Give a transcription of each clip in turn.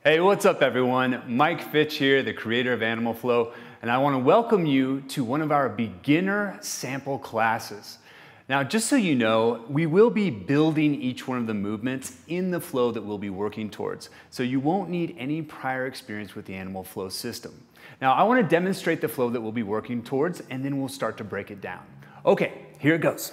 Hey, what's up everyone? Mike Fitch here, the creator of Animal Flow, and I want to welcome you to one of our beginner sample classes. Now, just so you know, we will be building each one of the movements in the flow that we'll be working towards, so you won't need any prior experience with the Animal Flow system. Now, I want to demonstrate the flow that we'll be working towards, and then we'll start to break it down. Okay, here it goes.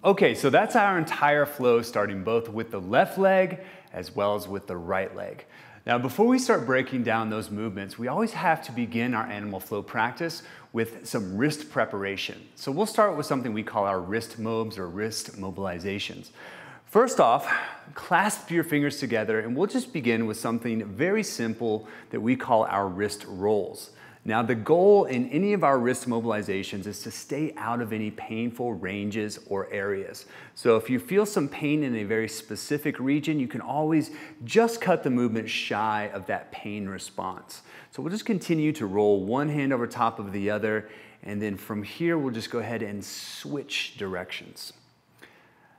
Okay, so that's our entire flow, starting both with the left leg as well as with the right leg. Now, before we start breaking down those movements, we always have to begin our Animal Flow practice with some wrist preparation. So we'll start with something we call our wrist mobs or wrist mobilizations. First off, clasp your fingers together and we'll just begin with something very simple that we call our wrist rolls. Now, the goal in any of our wrist mobilizations is to stay out of any painful ranges or areas. So if you feel some pain in a very specific region, you can always just cut the movement shy of that pain response. So we'll just continue to roll one hand over top of the other, and then from here, we'll just go ahead and switch directions.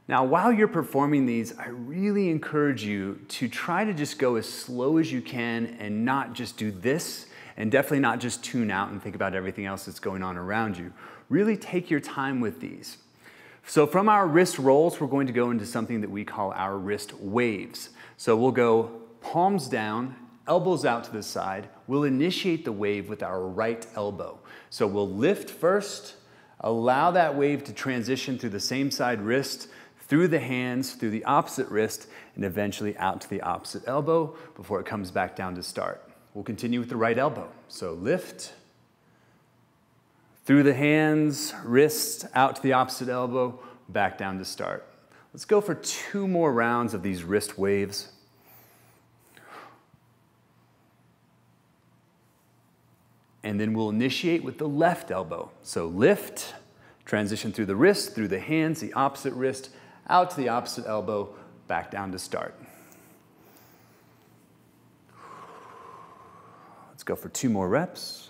Now, while you're performing these, I really encourage you to try to just go as slow as you can and not just do this, and definitely not just tune out and think about everything else that's going on around you. Really take your time with these. So from our wrist rolls, we're going to go into something that we call our wrist waves. So we'll go palms down, elbows out to the side. We'll initiate the wave with our right elbow. So we'll lift first, allow that wave to transition through the same side wrist, through the hands, through the opposite wrist, and eventually out to the opposite elbow before it comes back down to start. We'll continue with the right elbow. So lift, through the hands, wrist, out to the opposite elbow, back down to start. Let's go for 2 more rounds of these wrist waves. And then we'll initiate with the left elbow. So lift, transition through the wrist, through the hands, the opposite wrist, out to the opposite elbow, back down to start. Let's go for 2 more reps.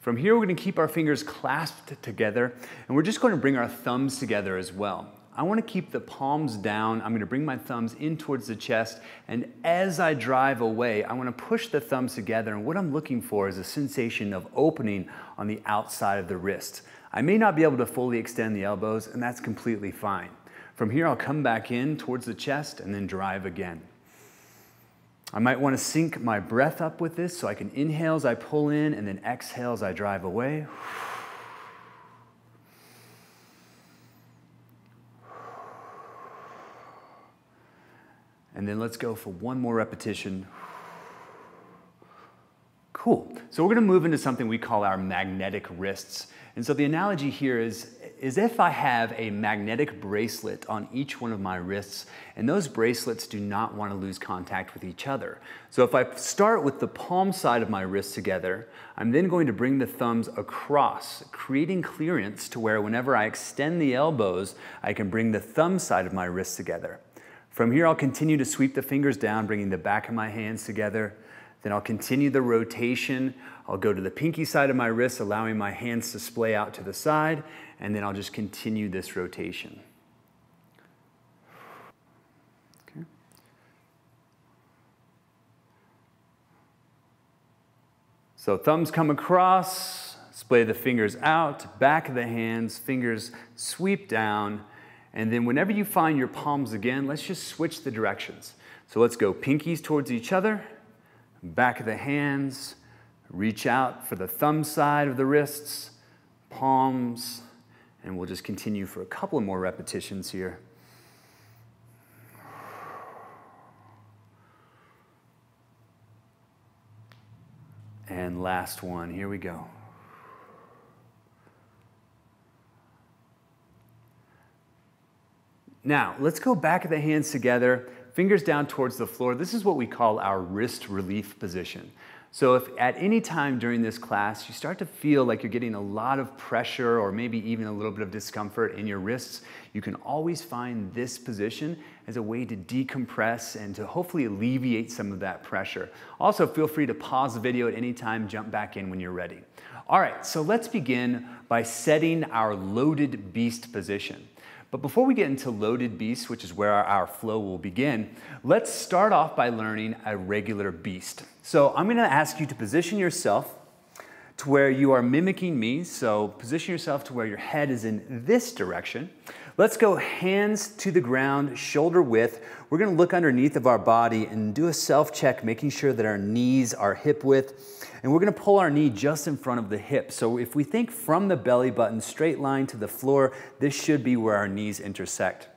From here, we're going to keep our fingers clasped together, and we're just going to bring our thumbs together as well. I want to keep the palms down. I'm going to bring my thumbs in towards the chest, and as I drive away, I want to push the thumbs together, and what I'm looking for is a sensation of opening on the outside of the wrist. I may not be able to fully extend the elbows, and that's completely fine. From here, I'll come back in towards the chest and then drive again. I might want to sync my breath up with this so I can inhale as I pull in and then exhale as I drive away. And then let's go for 1 more repetition. Cool. So we're going to move into something we call our magnetic wrists. And so the analogy here is if I have a magnetic bracelet on each one of my wrists, and those bracelets do not want to lose contact with each other. So if I start with the palm side of my wrist together, I'm then going to bring the thumbs across, creating clearance to where whenever I extend the elbows, I can bring the thumb side of my wrist together. From here, I'll continue to sweep the fingers down, bringing the back of my hands together. Then I'll continue the rotation. I'll go to the pinky side of my wrist, allowing my hands to splay out to the side, and then I'll just continue this rotation. Okay. So thumbs come across, splay the fingers out, back of the hands, fingers sweep down, and then whenever you find your palms again, let's just switch the directions. So let's go pinkies towards each other, back of the hands, reach out for the thumb side of the wrists, palms, and we'll just continue for a couple of more repetitions here. And last one, here we go. Now, let's go back at the hands together, fingers down towards the floor. This is what we call our wrist relief position. So if at any time during this class you start to feel like you're getting a lot of pressure or maybe even a little bit of discomfort in your wrists, you can always find this position as a way to decompress and to hopefully alleviate some of that pressure. Also, feel free to pause the video at any time, jump back in when you're ready. All right, so let's begin by setting our loaded beast position. But before we get into loaded beast, which is where our flow will begin, let's start off by learning a regular beast. So I'm going to ask you to position yourself to where you are mimicking me. So position yourself to where your head is in this direction. Let's go hands to the ground, shoulder width. We're going to look underneath of our body and do a self-check, making sure that our knees are hip width. And we're going to pull our knee just in front of the hip. So if we think from the belly button, straight line to the floor, this should be where our knees intersect.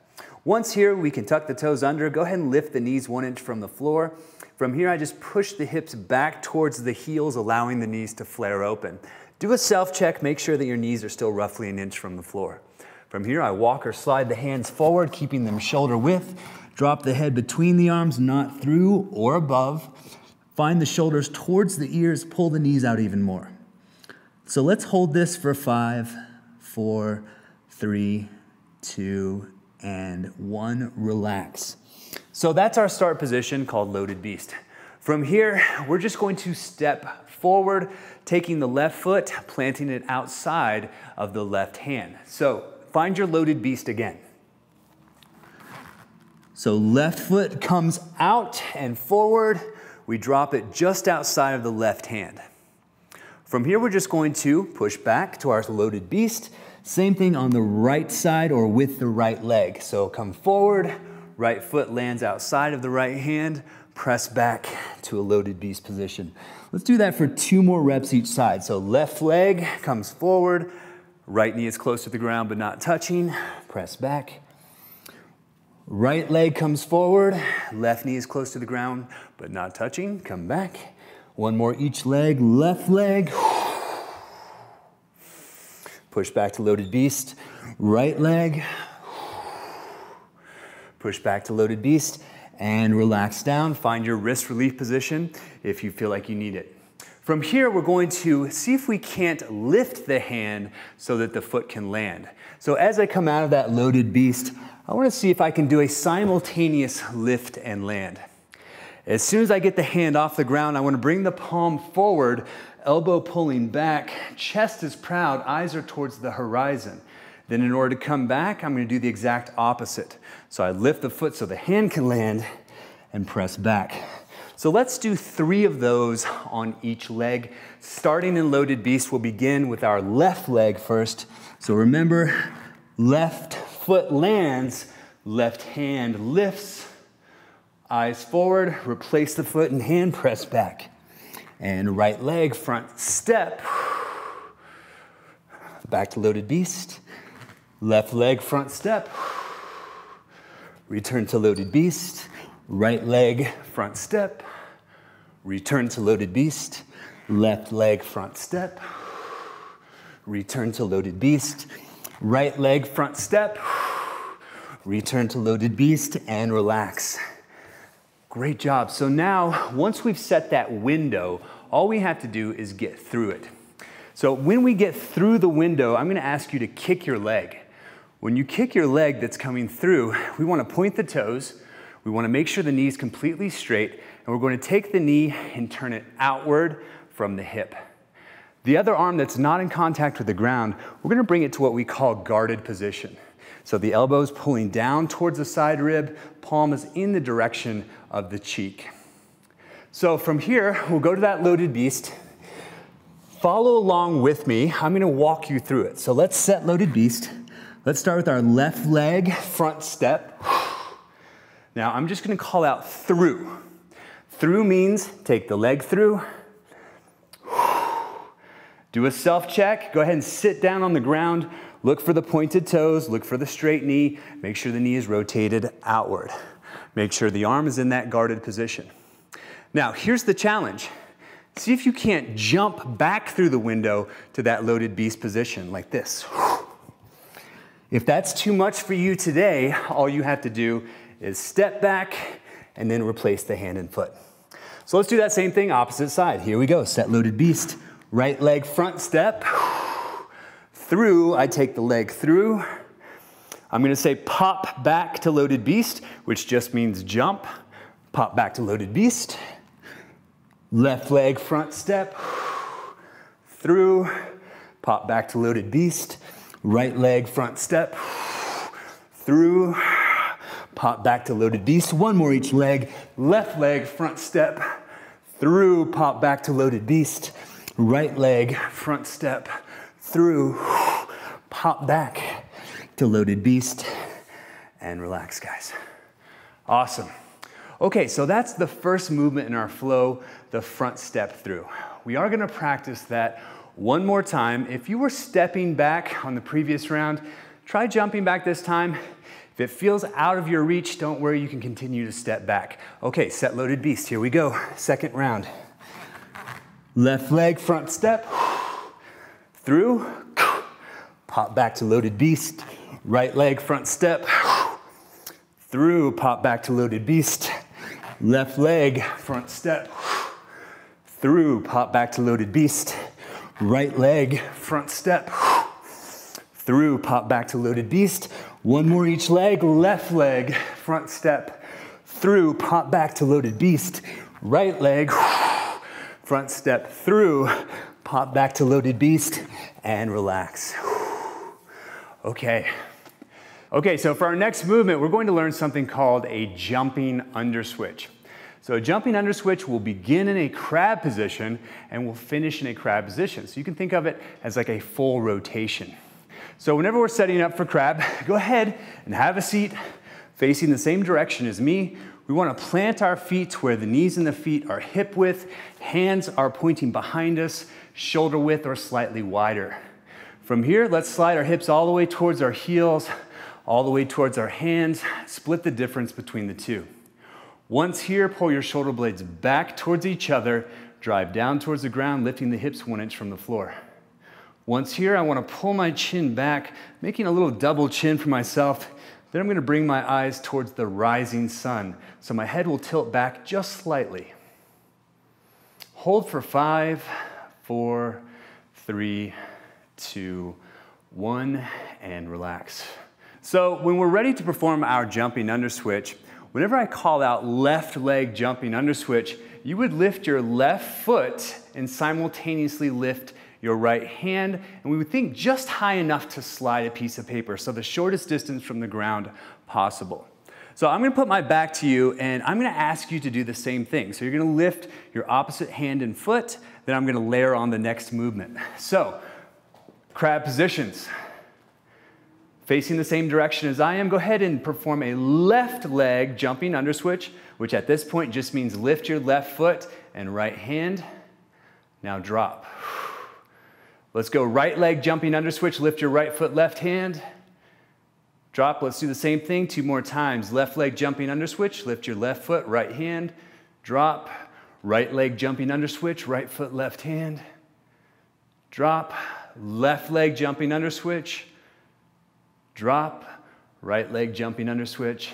Once here, we can tuck the toes under. Go ahead and lift the knees 1 inch from the floor. From here, I just push the hips back towards the heels, allowing the knees to flare open. Do a self-check. Make sure that your knees are still roughly 1 inch from the floor. From here, I walk or slide the hands forward, keeping them shoulder width. Drop the head between the arms, not through or above. Find the shoulders towards the ears, pull the knees out even more. So let's hold this for 5, 4, 3, 2, and 1. Relax. So that's our start position called loaded beast. From here, we're just going to step forward, taking the left foot, planting it outside of the left hand. So find your loaded beast again. So left foot comes out and forward. We drop it just outside of the left hand. From here, we're just going to push back to our loaded beast. Same thing on the right side or with the right leg. So come forward, right foot lands outside of the right hand, press back to a loaded beast position. Let's do that for 2 more reps each side. So left leg comes forward, right knee is close to the ground but not touching, press back. Right leg comes forward, left knee is close to the ground but not touching, come back. 1 more each leg, left leg. Push back to loaded beast, right leg. Push back to loaded beast and relax down. Find your wrist relief position if you feel like you need it. From here, we're going to see if we can't lift the hand so that the foot can land. So as I come out of that loaded beast, I want to see if I can do a simultaneous lift and land. As soon as I get the hand off the ground, I want to bring the palm forward, elbow pulling back, chest is proud, eyes are towards the horizon. Then in order to come back, I'm going to do the exact opposite. So I lift the foot so the hand can land and press back. So let's do 3 of those on each leg. Starting in loaded beast, we'll begin with our left leg first. So remember, left foot lands, left hand lifts, eyes forward, replace the foot and hand, press back. And right leg, front step, back to loaded beast. Left leg, front step, return to loaded beast. Right leg, front step, return to loaded beast. Left leg, front step, return to loaded beast. Right leg, front step, return to loaded beast, and relax. Great job. So now, once we've set that window, all we have to do is get through it. So when we get through the window, I'm going to ask you to kick your leg. When you kick your leg that's coming through, we want to point the toes. We want to make sure the knee is completely straight, and we're going to take the knee and turn it outward from the hip. The other arm that's not in contact with the ground, we're going to bring it to what we call guarded position. So the elbow is pulling down towards the side rib, palm is in the direction of the cheek. So from here, we'll go to that loaded beast. Follow along with me. I'm going to walk you through it. So let's set loaded beast. Let's start with our left leg, front step. Now I'm just going to call out through. Through means take the leg through. Do a self-check. Go ahead and sit down on the ground. Look for the pointed toes. Look for the straight knee. Make sure the knee is rotated outward. Make sure the arm is in that guarded position. Now, here's the challenge. See if you can't jump back through the window to that loaded beast position like this. If that's too much for you today, all you have to do is step back and then replace the hand and foot. So let's do that same thing, opposite side. Here we go, set loaded beast. Right leg front step, through, I take the leg through. I'm gonna say pop back to loaded beast, which just means jump. Pop back to loaded beast. Left leg front step, through, pop back to loaded beast. Right leg front step, through, pop back to loaded beast. One more each leg. Left leg front step, through, pop back to loaded beast. Right leg front step, through, pop back to loaded beast, and relax, guys. Awesome. Okay, so that's the first movement in our flow, the front step through. We are gonna practice that one more time. If you were stepping back on the previous round, try jumping back this time. If it feels out of your reach, don't worry, you can continue to step back. Okay, set loaded beast, here we go. Second round. Left leg front step, through, pop back to loaded beast. Right leg front step, through, pop back to loaded beast. Left leg front step, through, pop back to loaded beast. Right leg front step, through, pop back to loaded beast. One more each leg, left leg front step, through, pop back to loaded beast. Right leg front step, through, pop back to loaded beast, and relax. Okay. Okay, so for our next movement, we're going to learn something called a jumping underswitch. So a jumping underswitch will begin in a crab position and will finish in a crab position. So you can think of it as like a full rotation. So whenever we're setting up for crab, go ahead and have a seat facing the same direction as me. We want to plant our feet where the knees and the feet are hip width, hands are pointing behind us, shoulder width or slightly wider. From here, let's slide our hips all the way towards our heels, all the way towards our hands, split the difference between the two. Once here, pull your shoulder blades back towards each other, drive down towards the ground, lifting the hips 1 inch from the floor. Once here, I want to pull my chin back, making a little double chin for myself. Then I'm going to bring my eyes towards the rising sun, so my head will tilt back just slightly. Hold for 5, 4, 3, 2, 1, and relax. So when we're ready to perform our jumping underswitch, whenever I call out left leg jumping underswitch, you would lift your left foot and simultaneously lift your right hand, and we would think just high enough to slide a piece of paper, so the shortest distance from the ground possible. So I'm gonna put my back to you, and I'm gonna ask you to do the same thing. So you're gonna lift your opposite hand and foot, then I'm gonna layer on the next movement. So, crab positions. Facing the same direction as I am, go ahead and perform a left leg jumping underswitch, which at this point just means lift your left foot and right hand. Now drop. Let's go right leg jumping underswitch, lift your right foot, left hand. Drop, let's do the same thing 2 more times. Left leg jumping underswitch, lift your left foot, right hand. Drop, right leg jumping underswitch, right foot, left hand. Drop, left leg jumping underswitch. Drop, right leg jumping underswitch,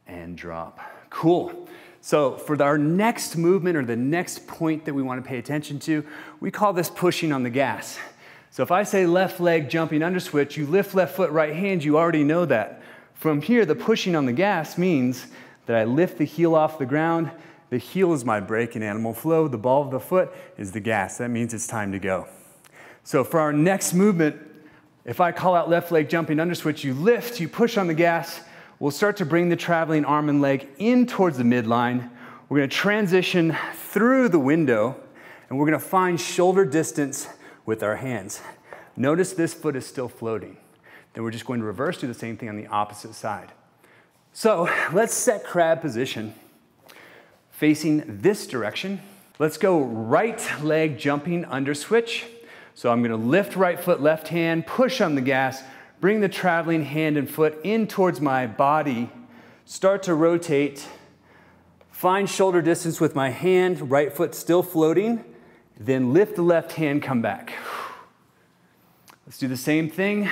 and drop. Cool. So for our next movement or the next point that we want to pay attention to, we call this pushing on the gas. So if I say left leg jumping underswitch, you lift left foot, right hand, you already know that. From here, the pushing on the gas means that I lift the heel off the ground. The heel is my brake in animal flow. The ball of the foot is the gas. That means it's time to go. So for our next movement, if I call out left leg jumping underswitch, you lift, you push on the gas. We'll start to bring the traveling arm and leg in towards the midline. We're going to transition through the window, and we're going to find shoulder distance with our hands. Notice this foot is still floating. Then we're just going to reverse, do the same thing on the opposite side. So let's set crab position facing this direction. Let's go right leg jumping underswitch. So I'm going to lift right foot, left hand, push on the gas, bring the traveling hand and foot in towards my body, start to rotate, find shoulder distance with my hand, right foot still floating, then lift the left hand, come back. Let's do the same thing.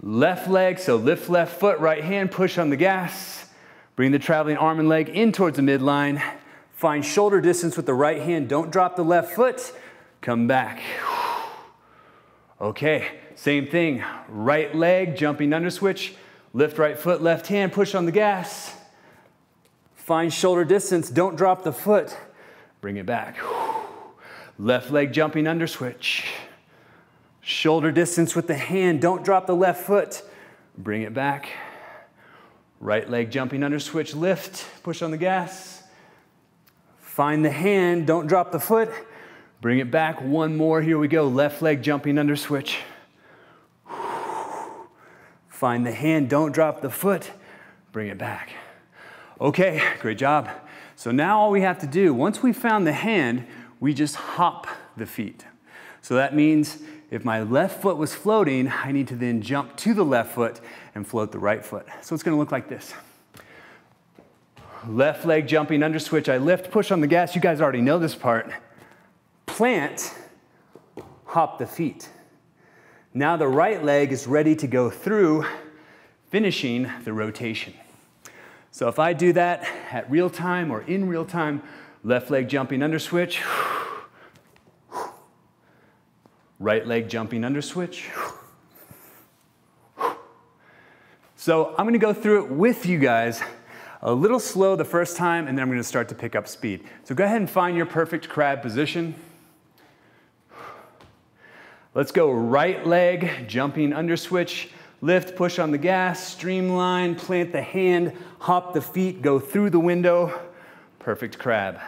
Left leg, so lift left foot, right hand, push on the gas. Bring the traveling arm and leg in towards the midline. Find shoulder distance with the right hand. Don't drop the left foot. Come back. Okay, same thing. Right leg, jumping under switch. Lift right foot, left hand, push on the gas. Find shoulder distance. Don't drop the foot. Bring it back. Left leg, jumping under switch. Shoulder distance with the hand. Don't drop the left foot. Bring it back. Right leg, jumping under switch. Lift, push on the gas. Find the hand. Don't drop the foot. Bring it back. One more. Here we go. Left leg, jumping under switch. Find the hand. Don't drop the foot. Bring it back. Okay, great job. So now all we have to do, once we found the hand, we just hop the feet. So that means if my left foot was floating, I need to then jump to the left foot and float the right foot. So it's going to look like this. Left leg jumping under switch. I lift, push on the gas. You guys already know this part. Plant, hop the feet. Now the right leg is ready to go through, finishing the rotation. So if I do that at real time or in real time, left leg jumping under switch. Right leg jumping under switch. So I'm going to go through it with you guys a little slow the first time, and then I'm going to start to pick up speed. So go ahead and find your perfect crab position. Let's go right leg, jumping under switch, lift, push on the gas, streamline, plant the hand, hop the feet, go through the window. Perfect crab.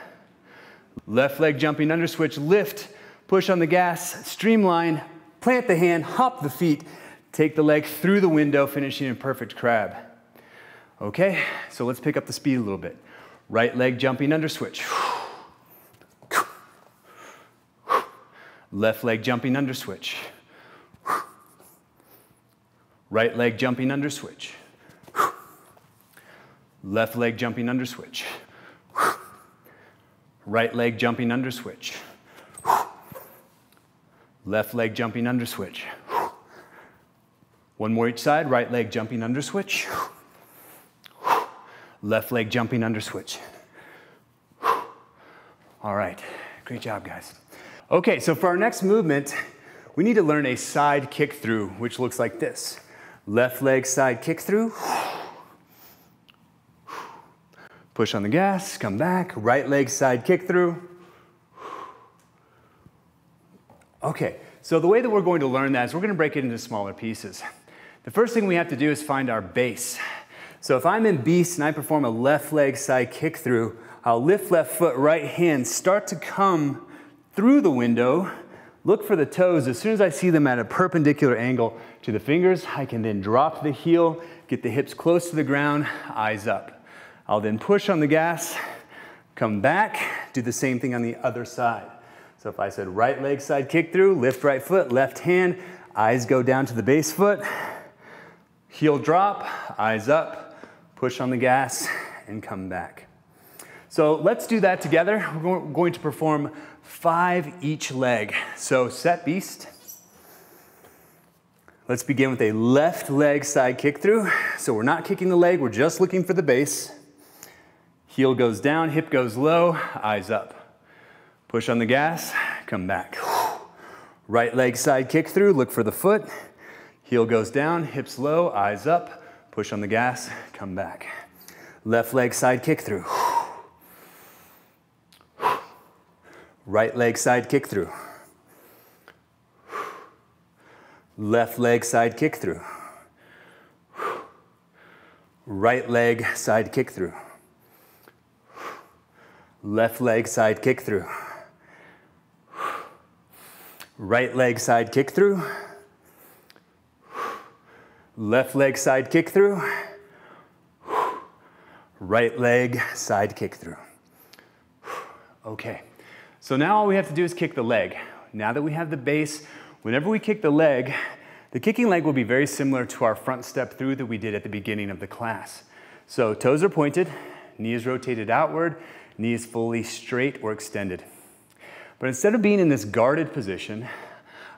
Left leg jumping under switch, lift, push on the gas, streamline, plant the hand, hop the feet, take the leg through the window, finishing in perfect crab. Okay, so let's pick up the speed a little bit. Right leg jumping under switch. Left leg jumping under switch. Right leg jumping under switch. Left leg jumping under switch. Right leg jumping under switch. Left leg jumping under switch. One more each side. Right leg jumping under switch. Left leg jumping under switch. All right, great job, guys. Okay, so for our next movement, we need to learn a side kick through, which looks like this. Left leg side kick through. Push on the gas, come back. Right leg side kick through. Okay, so the way that we're going to learn that is we're going to break it into smaller pieces. The first thing we have to do is find our base. So if I'm in beast and I perform a left leg side kick through, I'll lift left foot, right hand, start to come through the window, look for the toes. As soon as I see them at a perpendicular angle to the fingers, I can then drop the heel, get the hips close to the ground, eyes up. I'll then push on the gas, come back, do the same thing on the other side. So if I said right leg side kick through, lift right foot, left hand, eyes go down to the base foot, heel drop, eyes up, push on the gas, and come back. So let's do that together. We're going to perform 5 each leg. So set beast. Let's begin with a left leg side kick through. So we're not kicking the leg, we're just looking for the base. Heel goes down, hip goes low, eyes up. Push on the gas, come back. Right leg side kick through, look for the foot. Heel goes down, hips low, eyes up. Push on the gas, come back. Left leg side kick through. Right leg side kick through. Left leg side kick through. Right leg side kick through. Left leg side kick through. Right leg side kick through. Left leg side kick through. Right leg side kick through. Okay. So now all we have to do is kick the leg. Now that we have the base, whenever we kick the leg, the kicking leg will be very similar to our front step through that we did at the beginning of the class. So toes are pointed, knee is rotated outward, knee is fully straight or extended. But instead of being in this guarded position,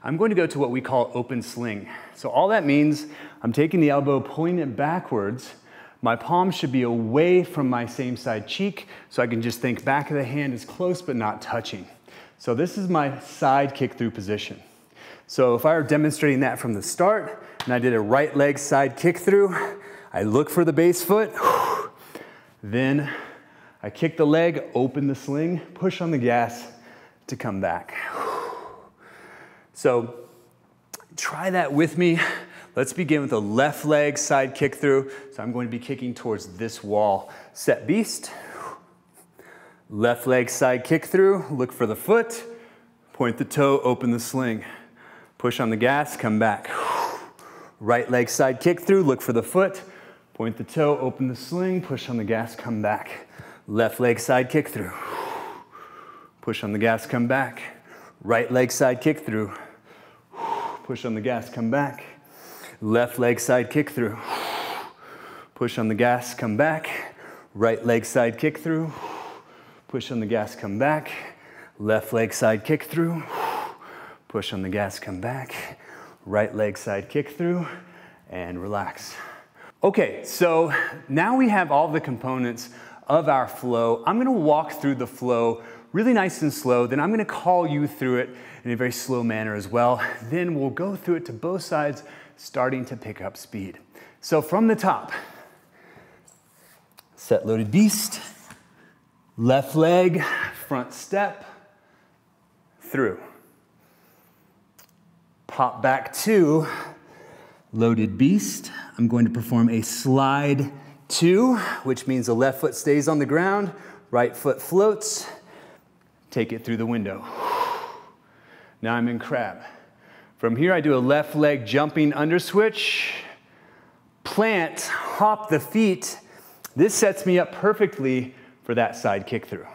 I'm going to go to what we call open sling. So all that means, I'm taking the elbow, pulling it backwards. My palm should be away from my same side cheek, so I can just think back of the hand is close but not touching. So this is my side kick through position. So if I were demonstrating that from the start, and I did a right leg side kick through, I look for the base foot, then I kick the leg, open the sling, push on the gas to come back. So try that with me. Let's begin with a left leg side kick through. So I'm going to be kicking towards this wall. Set beast. Left leg side kick through, look for the foot, point the toe, open the sling. Push on the gas, come back. Right leg side kick through, look for the foot, point the toe, open the sling, push on the gas, come back. Left leg side kick through. Push on the gas, come back. Right leg side kick through. Push on the gas, come back. Left leg side kick through. Push on the gas, come back. Right leg side kick through. Push on the gas, come back. Left leg side kick through. Push on the gas, come back. Right leg side kick through, and relax. Okay, so now we have all the components of our flow. I'm gonna walk through the flow really nice and slow, then I'm gonna call you through it in a very slow manner as well. Then we'll go through it to both sides, starting to pick up speed. So from the top, set loaded beast, left leg, front step, through. Pop back to loaded beast. I'm going to perform a slide 2, which means the left foot stays on the ground, right foot floats. Take it through the window. Now I'm in crab. From here I do a left leg jumping underswitch, plant, hop the feet. This sets me up perfectly for that side kick through.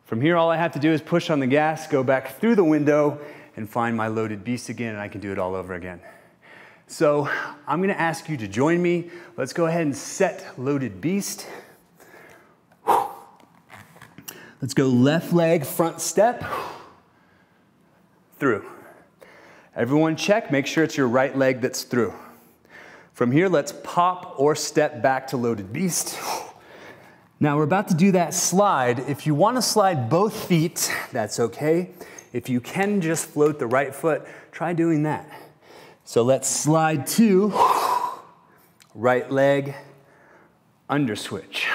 From here all I have to do is push on the gas, go back through the window, and find my loaded beast again, and I can do it all over again. So I'm gonna ask you to join me. Let's go ahead and set loaded beast. Let's go left leg, front step, through. Everyone check, make sure it's your right leg that's through. From here, let's pop or step back to loaded beast. Now we're about to do that slide. If you wanna slide both feet, that's okay. If you can just float the right foot, try doing that. So let's slide 2, right leg, underswitch.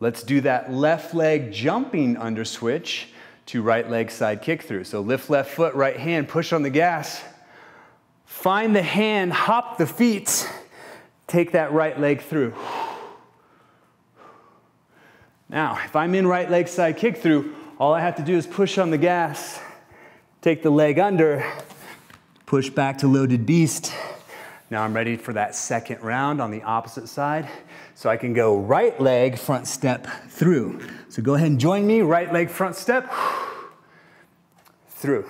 Let's do that left leg jumping underswitch to right leg side kick through. So lift left foot, right hand, push on the gas. Find the hand, hop the feet, take that right leg through. Now, if I'm in right leg side kick through, all I have to do is push on the gas, take the leg under, push back to loaded beast. Now I'm ready for that second round on the opposite side. So I can go right leg, front step, through. So go ahead and join me, right leg, front step, through.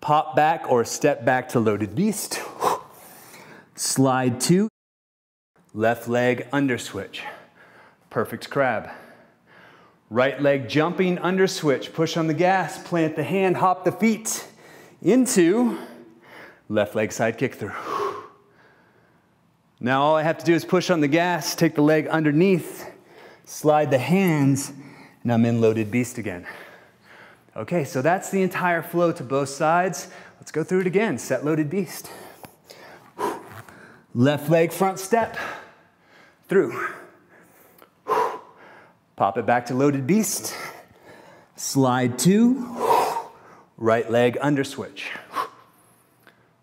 Pop back or step back to loaded beast. Slide 2, left leg, underswitch. Perfect crab. Right leg jumping underswitch, push on the gas, plant the hand, hop the feet into left leg side kick through. Now all I have to do is push on the gas, take the leg underneath, slide the hands, and I'm in loaded beast again. Okay, so that's the entire flow to both sides. Let's go through it again. Set loaded beast. Left leg front step, through. Pop it back to loaded beast. Slide 2, right leg underswitch.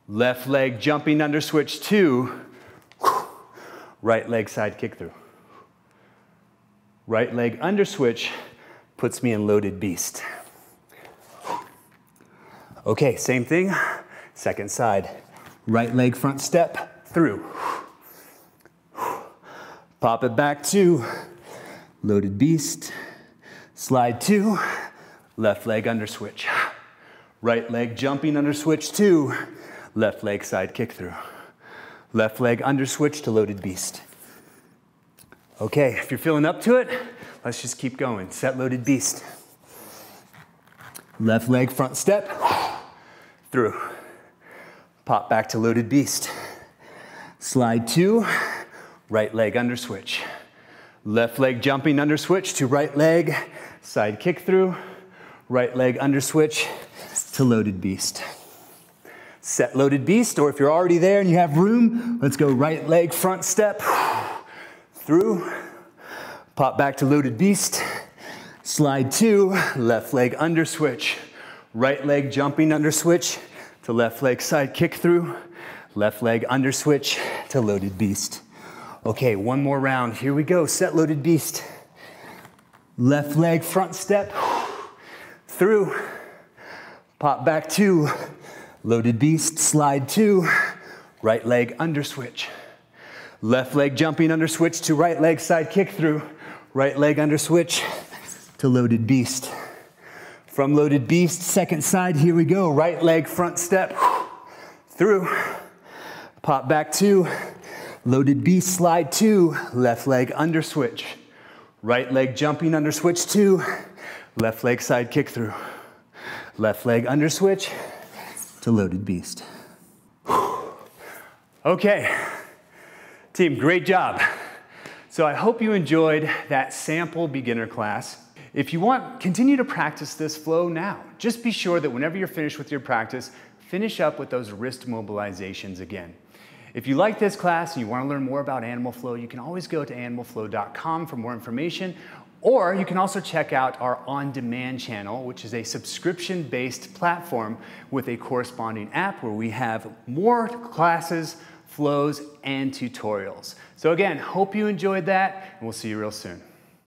Left leg jumping underswitch 2, right leg side kick through. Right leg underswitch puts me in loaded beast. Okay, same thing, second side. Right leg front step, through. Pop it back to loaded beast, slide 2, left leg underswitch. Right leg jumping underswitch 2, left leg side kick through. Left leg underswitch to loaded beast. Okay, if you're feeling up to it, let's just keep going. Set loaded beast. Left leg front step, through. Pop back to loaded beast. Slide 2, right leg under switch. Left leg jumping under switch to right leg, side kick through. Right leg under switch to loaded beast. Set loaded beast, or if you're already there and you have room, let's go right leg front step, through. Pop back to loaded beast. Slide 2, left leg under switch. Right leg jumping under switch to left leg side kick through. Left leg under switch to loaded beast. Okay, one more round. Here we go. Set loaded beast. Left leg front step, through. Pop back to loaded beast. Slide 2, right leg under switch. Left leg jumping under switch to right leg side kick through. Right leg under switch to loaded beast. From loaded beast, second side, here we go. Right leg front step, through. Pop back to loaded beast, slide 2, left leg under switch. Right leg jumping under switch 2, left leg side kick through. Left leg under switch to loaded beast. Okay, team, great job. So I hope you enjoyed that sample beginner class. If you want, continue to practice this flow now. Just be sure that whenever you're finished with your practice, finish up with those wrist mobilizations again. If you like this class and you want to learn more about animal flow, you can always go to animalflow.com for more information, or you can also check out our on-demand channel, which is a subscription-based platform with a corresponding app where we have more classes, flows, and tutorials. So again, hope you enjoyed that, and we'll see you real soon.